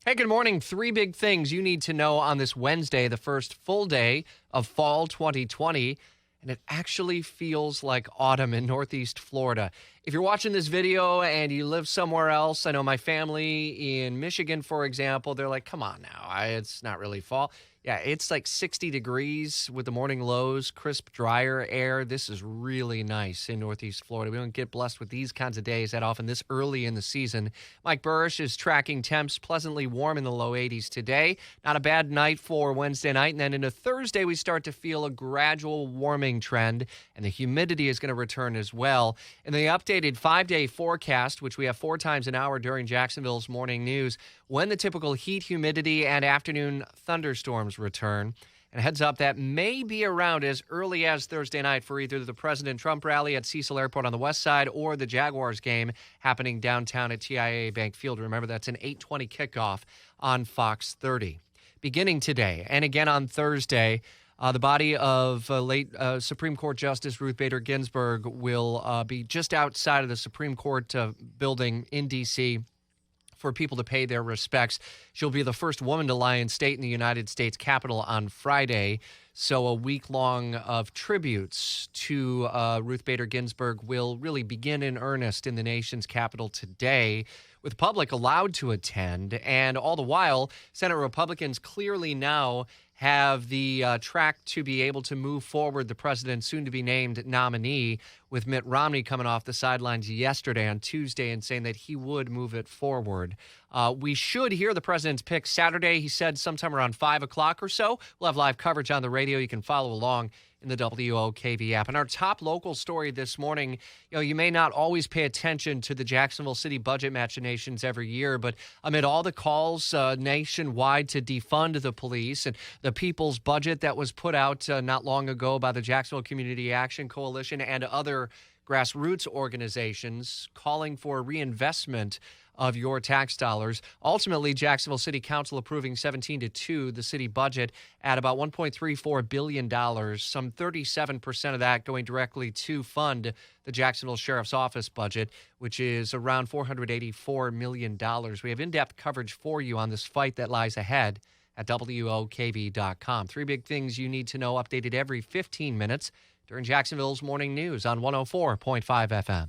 Hey, good morning. Three big things you need to know on this Wednesday, the first full day of fall 2020. And it actually feels like autumn in Northeast Florida. If you're watching this video and you live somewhere else, I know my family in Michigan, for example, they're like, come on now, it's not really fall. Yeah, it's like 60 degrees with the morning lows, crisp, drier air. This is really nice in Northeast Florida. We don't get blessed with these kinds of days that often this early in the season. Mike Burrish is tracking temps pleasantly warm in the low 80s today. Not a bad night for Wednesday night. And then into Thursday, we start to feel a gradual warming trend, and the humidity is going to return as well. In the updated 5-day forecast, which we have 4 times an hour during Jacksonville's morning news, when the typical heat, humidity, and afternoon thunderstorms return. And heads up, that may be around as early as Thursday night for either the President Trump rally at Cecil Airport on the west side or the Jaguars game happening downtown at TIAA Bank Field. Remember, that's an 8:20 kickoff on Fox 30. Beginning today and again on Thursday, the body of late Supreme Court Justice Ruth Bader Ginsburg will be just outside of the Supreme Court building in D.C., for people to pay their respects. She'll be the first woman to lie in state in the United States Capitol on Friday. So a week long of tributes to Ruth Bader Ginsburg will really begin in earnest in the nation's capital today, with the public allowed to attend. And all the while, Senate Republicans clearly now have the track to be able to move forward the president's soon-to-be-named nominee, with Mitt Romney coming off the sidelines yesterday on Tuesday and saying that he would move it forward. We should hear the president's pick Saturday, he said, sometime around 5 o'clock or so. We'll have live coverage on the radio. You can follow along in the WOKV app. And our top local story this morning, you may not always pay attention to the Jacksonville City budget machinations every year, but amid all the calls nationwide to defund the police and the people's budget that was put out not long ago by the Jacksonville Community Action Coalition and other grassroots organizations calling for reinvestment of your tax dollars. Ultimately, Jacksonville City Council approving 17-2 the city budget at about $1.34 billion, some 37% of that going directly to fund the Jacksonville Sheriff's Office budget, which is around $484 million. We have in-depth coverage for you on this fight that lies ahead at WOKV.com. 3 big things you need to know, updated every 15 minutes during Jacksonville's morning news on 104.5 FM.